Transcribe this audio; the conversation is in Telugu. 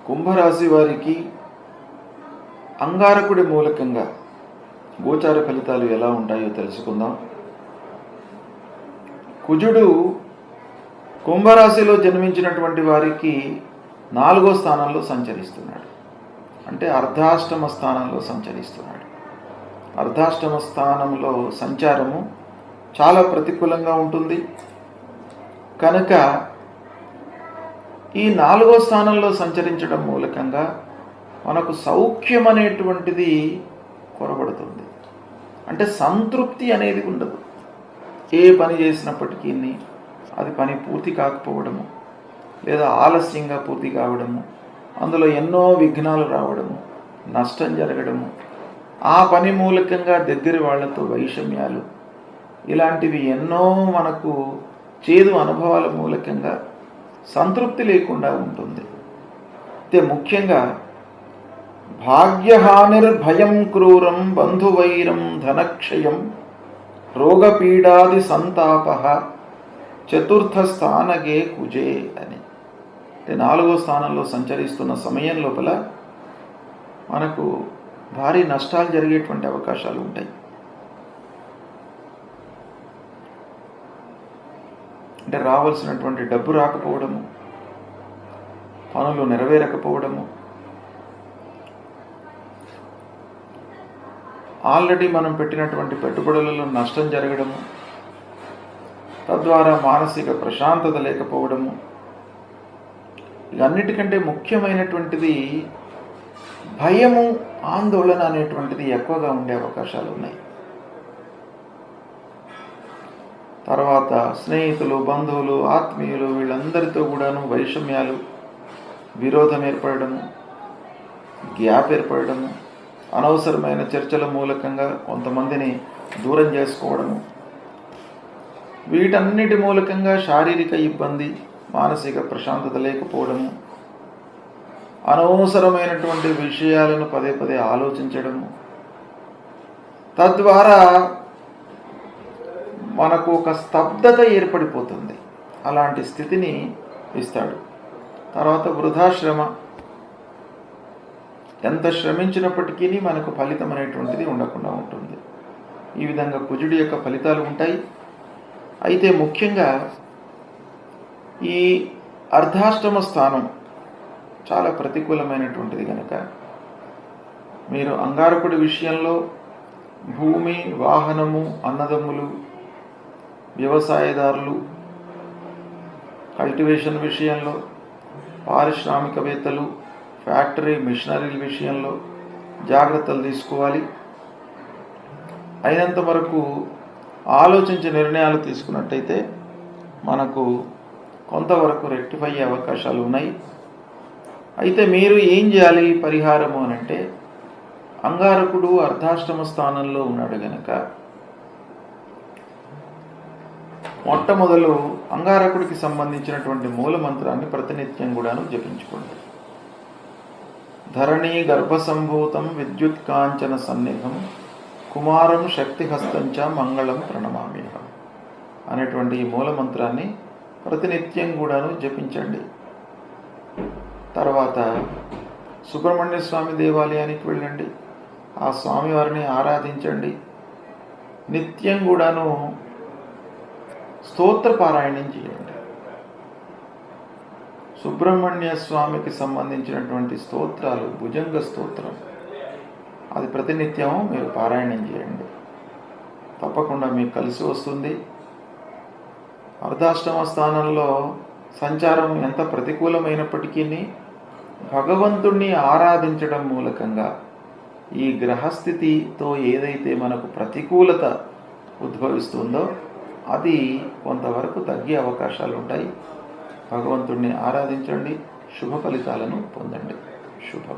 కుంభరాశి వారికి అంగారకుడి మూలకంగా గోచార ఫలితాలు ఎలా ఉంటాయో తెలుసుకుందాం. కుజుడు కుంభరాశిలో జన్మించినటువంటి వారికి 4వ స్థానంలో సంచరిస్తున్నాడు. అంటే అర్ధాష్టమ స్థానంలో సంచరిస్తున్నాడు. అర్ధాష్టమ స్థానంలో సంచారము చాలా ప్రతికూలంగా ఉంటుంది కనుక ఈ 4వ స్థానంలో సంచరించడం మూలకంగా మనకు సౌఖ్యం అనేటువంటిది కొరబడుతుంది. అంటే సంతృప్తి అనేది ఉండదు. ఏ పని చేసినప్పటికీ అది పని పూర్తి కాకపోవడము, లేదా ఆలస్యంగా పూర్తి కావడము, అందులో ఎన్నో విఘ్నాలు రావడము, నష్టం జరగడము, ఆ పని మూలకంగా దగ్గర వాళ్లతో వైషమ్యాలు, ఇలాంటివి ఎన్నో మనకు చేదు అనుభవాల మూలకంగా సంతృప్తి లేకుండా ఉంటుంది. అయితే ముఖ్యంగా భాగ్యహానిర్భయం క్రూరం బంధువైరం ధనక్షయం రోగపీడాది సంతాప చతుర్థ స్థానగే కుజే అని. అంటే 4వ స్థానంలో సంచరిస్తున్న సమయం లోపల మనకు భారీ నష్టాలు జరిగేటువంటి అవకాశాలు ఉంటాయి. అంటే రావాల్సినటువంటి డబ్బు రాకపోవడము, పనులు నెరవేరకపోవడము, ఆల్రెడీ మనం పెట్టినటువంటి పెట్టుబడులలో నష్టం జరగడము, తద్వారా మానసిక ప్రశాంతత లేకపోవడము, ఇవన్నిటికంటే ముఖ్యమైనటువంటిది భయము, ఆందోళన అనేటువంటిది ఎక్కువగా ఉండే అవకాశాలు ఉన్నాయి. తర్వాత స్నేహితులు, బంధువులు, ఆత్మీయులు వీళ్ళందరితో కూడాను వైషమ్యాలు, విరోధం ఏర్పడము, గ్యాప్ ఏర్పడము, అనవసరమైన చర్చల మూలకంగా కొంతమందిని దూరం చేసుకోవడము, వీటన్నిటి మూలకంగా శారీరక ఇబ్బంది, మానసిక ప్రశాంతత లేకపోవడము, అనవసరమైనటువంటి విషయాలను పదే పదే ఆలోచించడము, తద్వారా మనకు ఒక స్తబ్దత ఏర్పడిపోతుంది. అలాంటి స్థితిని ఇస్తాడు. తర్వాత వృధాశ్రమ, ఎంత శ్రమించినప్పటికీ మనకు ఫలితం అనేటువంటిది ఉండకుండా ఉంటుంది. ఈ విధంగా కుజుడి యొక్క ఫలితాలు ఉంటాయి. అయితే ముఖ్యంగా ఈ అర్ధాష్టమ స్థానం చాలా ప్రతికూలమైనటువంటిది కనుక మీరు అంగారకుడి విషయంలో భూమి, వాహనము, అన్నదమ్ములు, వ్యవసాయదారులు, కల్టివేషన్ విషయంలో, పారిశ్రామికవేత్తలు, ఫ్యాక్టరీ మిషనరీల విషయంలో జాగ్రత్తలు తీసుకోవాలి. అయినంత వరకు ఆలోచించి నిర్ణయాలు తీసుకున్నట్టయితే మనకు కొంతవరకు రెక్టిఫై అయ్యే అవకాశాలు ఉన్నాయి. అయితే మీరు ఏం చేయాలి పరిహారము అని అంటే, అంగారకుడు అర్ధాష్టమ స్థానంలో ఉన్నాడు గనక మొట్టమొదలు అంగారకుడికి సంబంధించినటువంటి మూల మంత్రాన్ని ప్రతినిత్యం కూడాను జపించుకోండి. ధరణీ గర్భసంభూతం విద్యుత్ కాంచన సన్నిధం కుమారం శక్తిహస్తంచ మంగళం ప్రణమామ్యహం అనేటువంటి ఈ మూల మంత్రాన్ని ప్రతినిత్యం కూడాను జపించండి. తర్వాత సుబ్రహ్మణ్య స్వామి దేవాలయానికి వెళ్ళండి, ఆ స్వామివారిని ఆరాధించండి. నిత్యం కూడాను స్తోత్ర పారాయణం చేయండి. సుబ్రహ్మణ్య స్వామికి సంబంధించినటువంటి స్తోత్రాలు, భుజంగ స్తోత్రం, అది ప్రతినిత్యం మీరు పారాయణం చేయండి. తప్పకుండా మీకు కలిసి వస్తుంది. అర్ధాష్టమ స్థానంలో సంచారం ఎంత ప్రతికూలమైనప్పటికీ భగవంతుణ్ణి ఆరాధించడం మూలకంగా ఈ గ్రహస్థితితో ఏదైతే మనకు ప్రతికూలత ఉద్భవిస్తుందో అది కొంతవరకు తగ్గే అవకాశాలు ఉంటాయి. భగవంతుణ్ణి ఆరాధించండి, శుభ ఫలితాలను పొందండి. శుభం.